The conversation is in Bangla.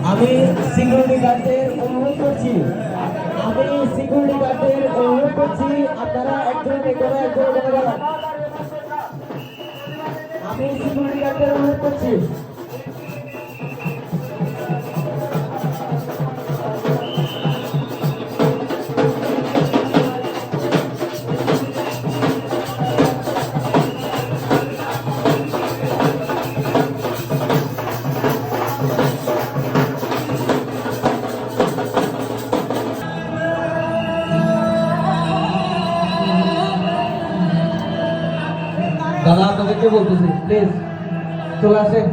আমি সিকিউরিটি গার্ডদের অনুরোধ করছি আপনারা একজন আমি সিকিউরিটি গার্ডদের অনুরোধ করছি। দাদা আপনাদেরকে বলতেছি প্লিজ চলে আসেন